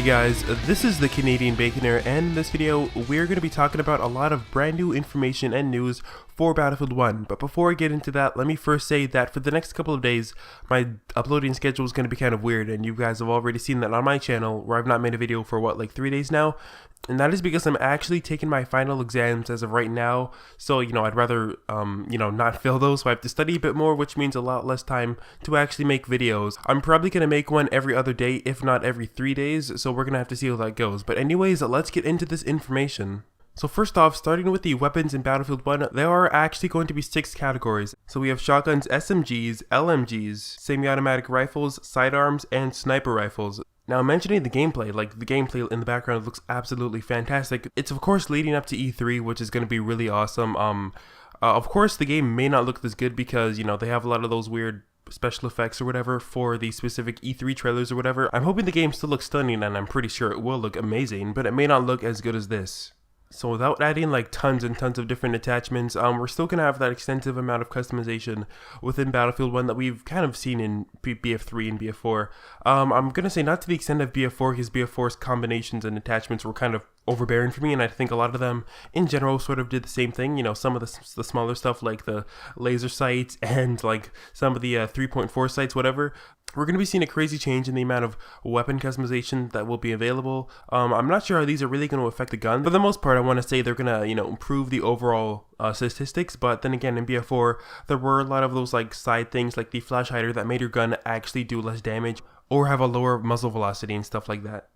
Hey guys, this is the Canadian Baconer, and in this video we're going to be talking about a lot of brand new information and news for Battlefield 1. But before I get into that, let me first say that for the next couple of days my uploading schedule is going to be kind of weird, and you guys have already seen that on my channel where I've not made a video for like 3 days now. And that is because I'm actually taking my final exams as of right now. So, I'd rather, not fail those. So I have to study a bit more, which means a lot less time to actually make videos. I'm probably going to make one every other day, if not every 3 days. So we're going to have to see how that goes. But anyways, let's get into this information. So first off, starting with the weapons in Battlefield 1, there are actually going to be 6 categories. So we have shotguns, SMGs, LMGs, semi-automatic rifles, sidearms, and sniper rifles. Now, mentioning the gameplay, the gameplay in the background looks absolutely fantastic. It's of course leading up to E3, which is going to be really awesome. Of course, the game may not look this good because, they have a lot of those weird special effects or whatever for the specific E3 trailers or whatever. I'm hoping the game still looks stunning, and I'm pretty sure it will look amazing, but it may not look as good as this. So without adding tons and tons of different attachments, we're still going to have that extensive amount of customization within Battlefield 1 that we've kind of seen in BF3 and BF4. I'm going to say not to the extent of BF4, because BF4's combinations and attachments were kind of overbearing for me, and I think a lot of them in general sort of did the same thing. Some of the smaller stuff like the laser sights and some of the 3.4 sights, whatever. We're going to be seeing a crazy change in the amount of weapon customization that will be available. I'm not sure how these are really going to affect the gun. For the most part, I want to say they're going to, improve the overall statistics. But then again, in BF4, there were a lot of those side things like the flash hider that made your gun actually do less damage or have a lower muzzle velocity and stuff like that.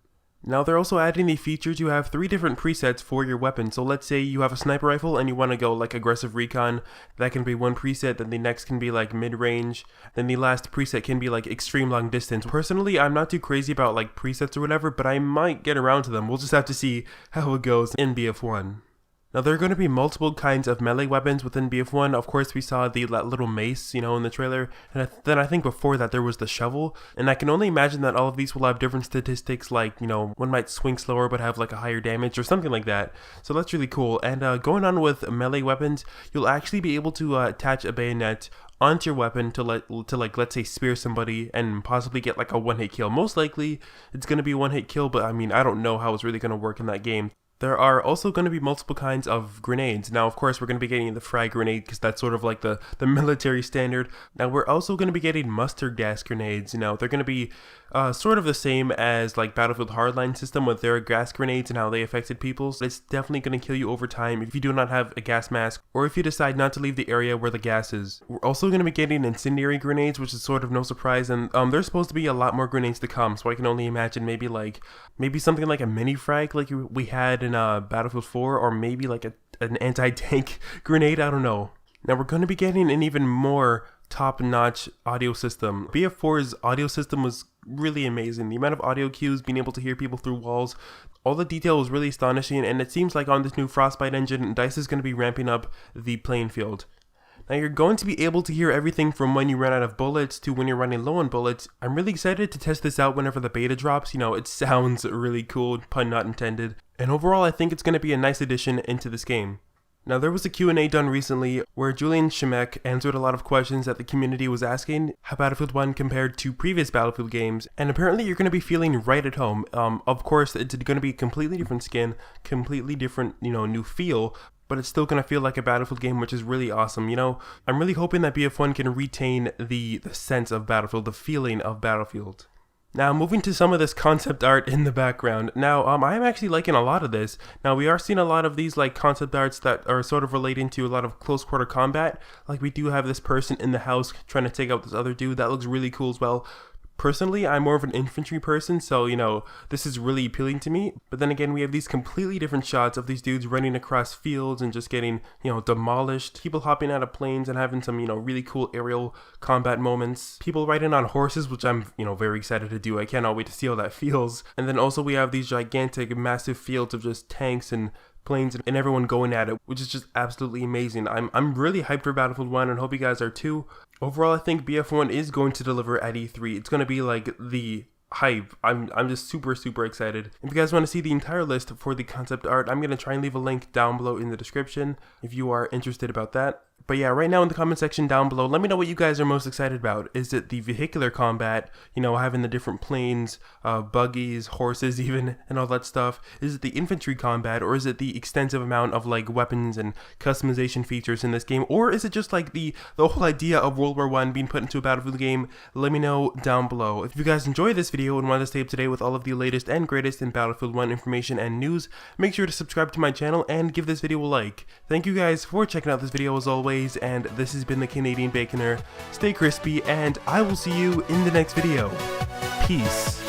Now they're also adding the feature to have 3 different presets for your weapon. So let's say you have a sniper rifle and you want to go aggressive recon. That can be one preset, then the next can be mid-range, then the last preset can be extreme long distance. Personally, I'm not too crazy about presets or whatever, but I might get around to them. We'll just have to see how it goes in BF1. Now, there are going to be multiple kinds of melee weapons within BF1. Of course, we saw that little mace, in the trailer. And then I think before that, there was the shovel. And I can only imagine that all of these will have different statistics, one might swing slower but have a higher damage or something like that. So that's really cool. And going on with melee weapons, you'll actually be able to attach a bayonet onto your weapon to let's say spear somebody and possibly get a one-hit kill. Most likely, it's going to be a one-hit kill, but I mean, I don't know how it's really going to work in that game. There are also going to be multiple kinds of grenades. Now, of course, we're going to be getting the frag grenade because that's sort of the military standard. Now, we're also going to be getting mustard gas grenades. They're going to be sort of the same as Battlefield Hardline system with their gas grenades and how they affected people. So it's definitely going to kill you over time if you do not have a gas mask or if you decide not to leave the area where the gas is. We're also going to be getting incendiary grenades, which is sort of no surprise, and there's supposed to be a lot more grenades to come. So I can only imagine maybe something like a mini frag like we had in Battlefield 4, or maybe an anti-tank grenade. I don't know. Now we're going to be getting an even more top-notch audio system. BF4's audio system was really amazing. The amount of audio cues, being able to hear people through walls, all the detail was really astonishing, and it seems like on this new Frostbite engine, DICE is going to be ramping up the playing field. Now you're going to be able to hear everything from when you run out of bullets to when you're running low on bullets. I'm really excited to test this out whenever the beta drops. It sounds really cool, pun not intended. And overall, I think it's going to be a nice addition into this game. Now, there was a Q&A done recently where Julian Shemek answered a lot of questions that the community was asking how Battlefield 1 compared to previous Battlefield games, and apparently you're going to be feeling right at home. Of course, it's going to be a completely different skin, completely different, new feel, but it's still going to feel like a Battlefield game, which is really awesome. I'm really hoping that BF1 can retain the sense of Battlefield, the feeling of Battlefield. Now, moving to some of this concept art in the background. Now, I'm actually liking a lot of this. Now, we are seeing a lot of these concept arts that are sort of relating to a lot of close quarter combat. We do have this person in the house trying to take out this other dude. That looks really cool as well. Personally, I'm more of an infantry person, so, this is really appealing to me. But then again, we have these completely different shots of these dudes running across fields and just getting, demolished. People hopping out of planes and having some, really cool aerial combat moments. People riding on horses, which I'm, very excited to do. I cannot wait to see how that feels. And then also we have these gigantic, massive fields of just tanks and planes and everyone going at it, which is just absolutely amazing. I'm really hyped for Battlefield 1 and hope you guys are too. Overall, I think BF1 is going to deliver at E3. It's going to be the hype. I'm just super excited. If you guys want to see the entire list for the concept art, I'm going to try and leave a link down below in the description if you are interested about that. But yeah, right now in the comment section down below, let me know what you guys are most excited about. Is it the vehicular combat, you know, having the different planes, buggies, horses even, and all that stuff? Is it the infantry combat, or is it the extensive amount of like weapons and customization features in this game? Or is it just like the whole idea of World War I being put into a Battlefield game? Let me know down below. If you guys enjoyed this video and want to stay up to date with all of the latest and greatest in Battlefield 1 information and news, make sure to subscribe to my channel and give this video a like. Thank you guys for checking out this video as always, and this has been the Canadian Baconer. Stay crispy, and I will see you in the next video. Peace.